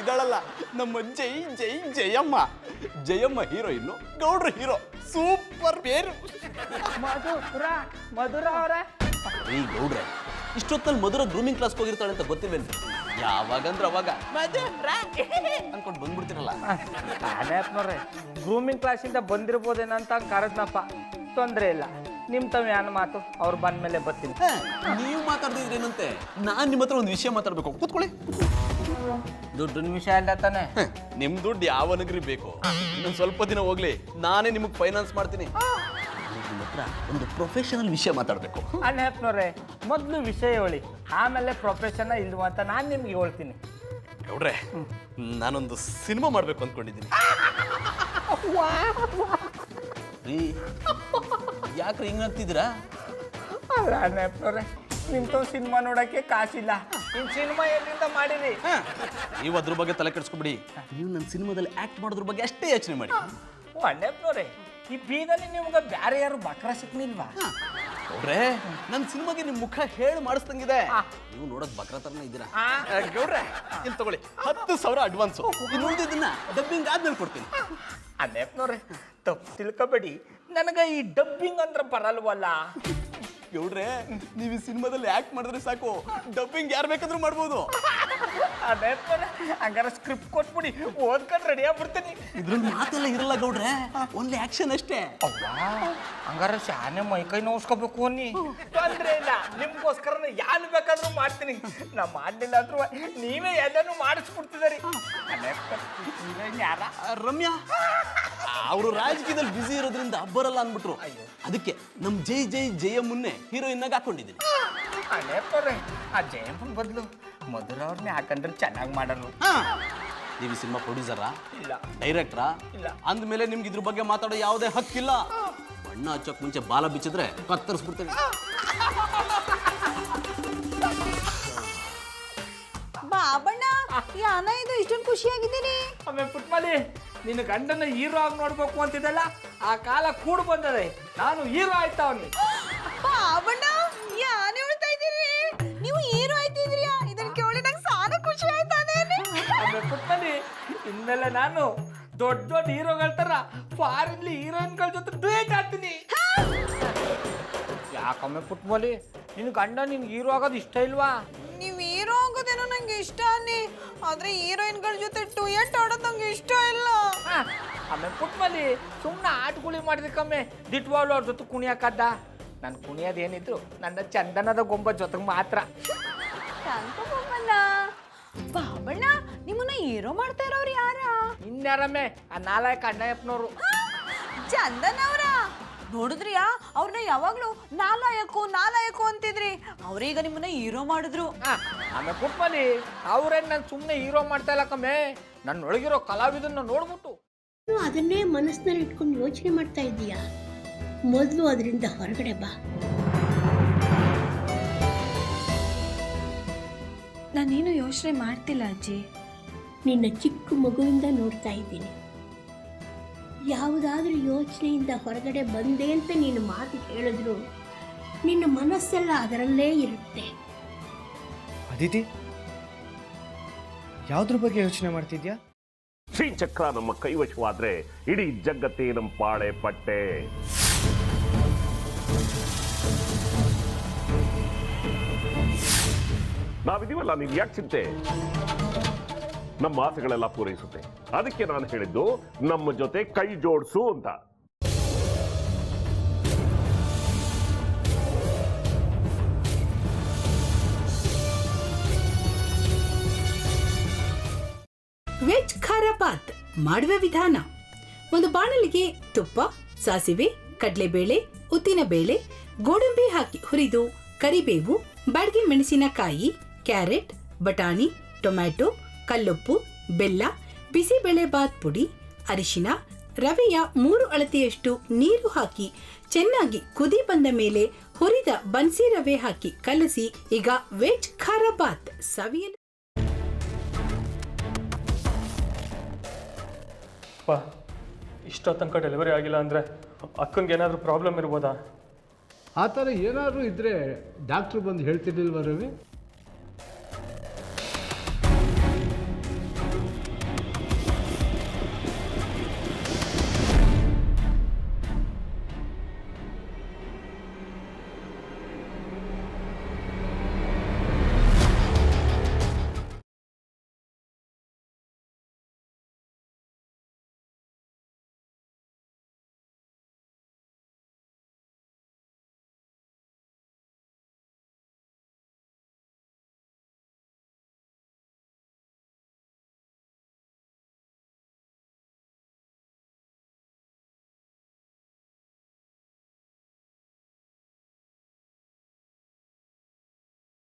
ಇದಳಲ್ಲ ನಮ್ಮ ಜೈ ಜೈ ಜಯಮ್ಮ. ಜಯಮ್ಮ ಹೀರೋಯಿನ್ನು, ಗೌಡ್ರ hero. Super പേര്. ಮಧುರ ಅವರೇ. ಈ ಗೌಡ್ರೆ ಇಷ್ಟೊತ್ತಲ್ಲಿ ಮಧುರ ಗ್ರೂಮಿಂಗ್ ಕ್ಲಾಸ್ಗೆ ಹೋಗಿರ್ತಾಳೆ ಅಂತ ಗೊತ್ತಿಲ್ವೇನ್ರಿ? ಯಾವಾಗಂದ್ರೆ ಅವಾಗ ಅನ್ಕೊಂಡು ಬಂದ್ಬಿಡ್ತೀರಲ್ಲ. ಅದೇಪ್ನವ್ರೆ ಗ್ರೂಮಿಂಗ್ ಕ್ಲಾಸಿಂದ ಬಂದಿರ್ಬೋದೇನಂತ ಕರೆದ್ನಪ್ಪ. ತೊಂದರೆ ಇಲ್ಲ, ನಿಮ್ಮ ತಾವು ಏನು ಮಾತು ಅವ್ರು ಬಂದ್ಮೇಲೆ ಬರ್ತೀನಿ. ನೀವು ಮಾತಾಡ್ದಿದ್ರೇನಂತೆ, ನಾನು ನಿಮ್ಮ ಹತ್ರ ಒಂದು ವಿಷಯ ಮಾತಾಡ್ಬೇಕು. ಕೂತ್ಕೊಳ್ಳಿ. ದುಡ್ಡಿನ ವಿಷಯ ಅಲ್ಲ ತಾನೆ? ನಿಮ್ ದುಡ್ಡು ಯಾವ ನಗರಿ ಬೇಕು? ಇನ್ನೊಂದು ಸ್ವಲ್ಪ ದಿನ ಹೋಗ್ಲಿ, ನಾನೇ ನಿಮಗೆ ಫೈನಾನ್ಸ್ ಮಾಡ್ತೀನಿ. ನಿಮ್ಮ ಹತ್ರ ಒಂದು ಪ್ರೊಫೆಷನಲ್ ವಿಷಯ ಮಾತಾಡ್ಬೇಕು. ಅಣ್ಣಪ್ಪನವ್ರೆ, ಮೊದಲು ವಿಷಯ ಹೇಳಿ, ಆಮೇಲೆ ಪ್ರೊಫೆಷನ್ ಇಲ್ವಾ ಅಂತ ನಾನು ನಿಮ್ಗೆ ಹೇಳ್ತೀನಿ. ಗೌಡ್ರೆ, ನಾನೊಂದು ಸಿನಿಮಾ ಮಾಡ್ಬೇಕು ಅಂದ್ಕೊಂಡಿದ್ದೀನಿ. ಯಾಕ್ರೆ ಹಿಂಗಾಗ್ತಿದ್ದೀರಾ? ಅಣ್ಣಪ್ಪನವ್ರೆ, ನಿಂತ ಸಿನಿಮಾ ನೋಡಕ್ಕೆ ಕಾಸಿಲ್ಲ, ಇನ್ ಸಿನಿಮಾ ಎಲ್ಲಿಂದ ಮಾಡಿರಿ? ನೀವು ಅದ್ರ ಬಗ್ಗೆ ತಲೆ ಕೆಡಿಸ್ಕೊಬಿಡಿ. ನೀವು ನನ್ನ ಸಿನಿಮಾದಲ್ಲಿ ಆಕ್ಟ್ ಮಾಡೋದ್ರ ಬಗ್ಗೆ ಅಷ್ಟೇ ಯೋಚನೆ ಮಾಡಿ. ಅಣ್ಣಪ್ಪನವ್ರೆ, ಈ ಬೀದಲ್ಲಿ ನಿಮ್ಗೆ ಬೇರೆ ಯಾರು ಬಕ್ರ ಸಿಕ್ನಿಲ್ವಾ? ಗೌಡ್ರೆ, ನನ್ನ ಸಿನಿಮಾಗೆ ನಿಮ್ ಮುಖ ಹೇಳಿ ಮಾಡಿಸ್ದಂಗಿದೆ. ನೀವು ನೋಡಕ್ ಬಕ್ರ ತರನೇ ಇದ್ದೀರಾ. ಗೌಡ್ರೆ, ಇಲ್ಲಿ ತಗೊಳ್ಳಿ 10,000 ಅಡ್ವಾನ್ಸ್. ಇನ್ನು ಉಳಿದಿದ್ದನ್ನ ಡಬ್ಬಿಂಗ್ ಆದ್ಮೇಲೆ ಕೊಡ್ತೀನಿ. ಅಣ್ಣಪ್ಪನವ್ರೆ, ತಪ್ಪು ತಿಳ್ಕೊಬೇಡಿ, ನನಗೆ ಈ ಡಬ್ಬಿಂಗ್ ಅಂದ್ರೆ ಬರಲ್ವಲ್ಲ. ಗೌಡ್ರೆ, ನೀವು ಈ ಸಿನಿಮಾದಲ್ಲಿ ಆಕ್ಟ್ ಮಾಡಿದ್ರೆ ಸಾಕು, ಡಬ್ಬಿಂಗ್ ಯಾರು ಬೇಕಾದ್ರೂ ಮಾಡ್ಬೋದು. ಅಣ್ಣಪ್ಪನವ್ರೆ, ಹಂಗಾರೆ ಸ್ಕ್ರಿಪ್ಟ್ ಕೊಟ್ಬಿಡಿ, ಓದ್ಕೊಂಡು ರೆಡಿ ಆಗ್ಬಿಡ್ತೀನಿ. ಇದ್ರಲ್ಲಿ ಮಾತೆಲ್ಲ ಇರಲ್ಲ ಗೌಡ್ರೆ, ಓನ್ಲಿ ಆಕ್ಷನ್ ಅಷ್ಟೇ. ಹಂಗಾರೆ ಶಾನೆ ಮೈಕೈ ನೋಡ್ಸ್ಕೋಬೇಕು ಅನ್ನಿ. ತೊಂದ್ರೆ ಇಲ್ಲ, ನಿಮ್ಗೋಸ್ಕರ ಯಾರು ಬೇಕಾದ್ರೂ ಮಾಡ್ತೀನಿ. ನಾ ಮಾಡಲಿಲ್ಲ ಅಂದ್ರೂ ನೀವೇ ಎಲ್ಲನೂ ಮಾಡಿಸ್ಬಿಡ್ತಿದ್ದೀರಿ. ಯಾರ? ರಮ್ಯಾ, ಅವರು ರಾಜಕೀಯದಲ್ಲಿ ಬ್ಯುಸಿ ಇರೋದ್ರಿಂದ ಬರಲ್ಲ ಅಂದ್ಬಿಟ್ರು. ಅದಕ್ಕೆ ನಮ್ ಜೈ ಜೈ ಜಯಮ್ಮನ್ನೇ ಹೀರೋಯಿನ್ ಆಗಿ ಹಾಕೊಂಡಿದ್ದೀನಿ. ಅಣ್ಣಪ್ಪನವ್ರೆ, ಆ ಜಯಮ್ಮನ ಬದಲು ಮಧುರ ಅವ್ರನ್ನೇ ಹಾಕೊಂಡ್ರೆ ಚೆನ್ನಾಗಿ ಮಾಡಲು. ನೀವು ಸಿನಿಮಾ ಪ್ರೊಡ್ಯೂಸರಾ? ಇಲ್ಲ. ಡೈರೆಕ್ಟ್ರಾ? ಇಲ್ಲ. ಅಂದ್ಮೇಲೆ ನಿಮ್ಗೆ ಇದ್ರ ಬಗ್ಗೆ ಮಾತಾಡೋ ಯಾವುದೇ ಹಕ್ಕಿಲ್ಲ. ಬಣ್ಣ ಹಚ್ಚೋಕ್ ಮುಂಚೆ ಬಾಲ ಬಿಚ್ಚಿದ್ರೆ ಕತ್ತರಿಸ್ಬಿಡ್ತೇನೆ. ಬಾಬಣ್ಣ, ಯಾನ ಇದು ಇಷ್ಟೊಂದು ಖುಷಿಯಾಗಿದ್ದೀನಿ? ಆಮೇಲೆ ಪುಟ್ಮಲಿ, ನಿನ್ನ ಗಂಡನ ಹೀರೋ ಆಗಿ ನೋಡ್ಬೇಕು ಅಂತಿದ್ದಲ್ಲ, ಆ ಕಾಲ ಕೂಡು ಬಂದದೆ. ನಾನು ಹೀರೋ ಆಯ್ತಾವನಿ. ಬಾಬಣ್ಣ, ಯಾನ್ ಹೇಳ್ತಾ ಇದ್ದೀರಿ? ನೀವು ಹೀರೋ ಆಯ್ತಿದ್ರಿಯಾ? ಇದನ್ನ ಕೇಳಿ ನಂಗೆ ಸಾಲ ಖುಷಿ ಆಯ್ತಾನೆ. ಆಮೇಲೆ ಪುಟ್ಮಲಿ, ಇನ್ಮೇಲೆ ನಾನು ದೊಡ್ಡ ದೊಡ್ಡ ಹೀರೋಗಳ ತರ ಫಾರಿನ್ಲಿ ಹೀರೋಯಿನ್ಗಳ ಜೊತೆ ಡ್ಯೂಯೇಟ್ ಆಡ್ತೀನಿ. ಯಾಕಮ್ಮೆ ಪುಟ್ಮಲಿ, ನಿನ್ನ ಗಂಡ ನಿನ್ಗೆ ಹೀರೋ ಆಗೋದು ಇಷ್ಟ ಇಲ್ವಾ? ನೀವು ಹೀರೋ ಆಗೋದೇನೋ ನಂಗೆ ಇಷ್ಟ ಅನ್ನಿ, ಆದ್ರೆ ಹೀರೋಯಿನ್ಗಳ ಜೊತೆ ಡುಯೆಟ್ ಆಡೋದು ನಂಗೆ ಇಷ್ಟ ಇಲ್ಲ. ಆಮೇಲೆ ಪುಟ್ಮಲಿ, ಸುಮ್ಮನೆ ಆಟಗುಳಿ ಮಾಡಿದಕ್ಕಮ್ಮೆ ದಿಟ್ವಾಳು ಅವ್ರ ಜೊತೆ ಕುಣಿಯಾಕದ್ದ. ನಾನು ಕುಣಿಯೋದೇನಿದ್ರು ನನ್ನ ಚಂದನದ ಗೊಂಬ ಜೊತೆಗೆ ಮಾತ್ರ. ಬಾಬಣ್ಣ, ನಿಮ್ಮನ್ನ ಹೀರೋ ಮಾಡ್ತಾ ಇರೋರು ಯಾರ? ಇನ್ಯಾರಮ್ಮೆ, ಆ ನಾಲಾಯಕ ಅಣ್ಣಯ್ಯಪ್ಪನವರು. ಚಂದನ್ ಅವರ ನೋಡಿದ್ರಿಯಾ? ಅವ್ರನ್ನ ಯಾವಾಗ್ಲೂ ನಾಲಾಯಕು ಅಂತಿದ್ರಿ, ಅವ್ರೀಗ ನಿಮ್ಮನ್ನ ಹೀರೋ ಮಾಡಿದ್ರು. ಆಮೇಲೆ ಪುಟ್ಮಲಿ, ಅವ್ರೇನ್ ನಾನು ಸುಮ್ಮನೆ ಹೀರೋ ಮಾಡ್ತಾ ಇಲ್ಲ ಕಮ್ಮೆ, ನನ್ನ ಒಳಗಿರೋ ಕಲಾವಿದನ್ನ ನೋಡ್ಬಿಟ್ಟು. ಅದನ್ನೇ ಮನಸ್ಸಿನಲ್ಲಿ ಇಟ್ಕೊಂಡು ಯೋಚನೆ ಮಾಡ್ತಾ ಇದ್ದೀಯಾ? ಮೊದಲು ಅದರಿಂದ ಹೊರಗಡೆ ಬಾ. ನಾನೇನು ಯೋಚನೆ ಮಾಡ್ತಿಲ್ಲ ಅಜ್ಜಿ. ನಿನ್ನ ಚಿಕ್ಕ ಮಗುವಿಂದ ನೋಡ್ತಾ ಇದ್ದೀನಿ. ಯಾವುದಾದ್ರೂ ಯೋಚನೆಯಿಂದ ಹೊರಗಡೆ ಬಂದೆ ಅಂತ ನೀನು ಮಾತು ಹೇಳಿದ್ರು ನಿನ್ನ ಮನಸ್ಸೆಲ್ಲ ಅದರಲ್ಲೇ ಇರುತ್ತೆ. ಅದಿತಿ, ಯಾವುದ್ರ ಬಗ್ಗೆ ಯೋಚನೆ ಮಾಡ್ತಿದ್ಯಾ? ಶ್ರೀಚಕ್ರ ನಮ್ಮ ಕೈವಶವಾದ್ರೆ ಇಡೀ ಜಗತ್ತೇ ನಮ್ಮ ಪಾಳೆ ಪಟ್ಟೆ. ನಾವಿದೀವಲ್ಲ, ನೀವು ಯಾಕೆ ಚಿಂತೆ? ನಮ್ಮ ಆಸೆಗಳೆಲ್ಲ ಪೂರೈಸುತ್ತೆ. ಅದಕ್ಕೆ ನಾನು ಹೇಳಿದ್ದು ನಮ್ಮ ಜೊತೆ ಕೈ ಜೋಡಿಸು ಅಂತ. ವೆಜ್ ಖಾರ ಬಾತ್ ಮಾಡುವ ವಿಧಾನ: ಒಂದು ಬಾಣಲಿಗೆ ತುಪ್ಪ, ಸಾಸಿವೆ, ಕಡಲೆಬೇಳೆ, ಉದ್ದಿನಬೇಳೆ, ಗೋಡಂಬಿ ಹಾಕಿ ಹುರಿದು ಕರಿಬೇವು, ಬಾಡಿಗೆ ಮೆಣಸಿನಕಾಯಿ, ಕ್ಯಾರೆಟ್, ಬಟಾಣಿ, ಟೊಮ್ಯಾಟೊ, ಕಲ್ಲುಪ್ಪು, ಬೆಲ್ಲ, ಬಿಸಿಬೇಳೆ ಬಾತ್ ಪುಡಿ, ಅರಿಶಿನ, ರವೆಯ 3 ಅಳತೆಯಷ್ಟು ನೀರು ಹಾಕಿ ಚೆನ್ನಾಗಿ ಕುದಿ ಬಂದ ಮೇಲೆ ಹುರಿದ ಬನ್ಸಿ ರವೆ ಹಾಕಿ ಕಲಸಿ. ಈಗ ವೆಜ್ ಖಾರ ಬಾತ್ ಸವಿಯಲು. ಇಷ್ಟೋ ತನಕ ಡೆಲಿವರಿ ಆಗಿಲ್ಲ ಅಂದರೆ ಅಕ್ಕನಿಗೆ ಏನಾದರೂ ಪ್ರಾಬ್ಲಮ್ ಇರ್ಬೋದಾ? ಆ ಥರ ಏನಾದರೂ ಇದ್ದರೆ ಡಾಕ್ಟ್ರು ಬಂದು ಹೇಳ್ತಿರ್ಲಿಲ್ವ ರವಿ?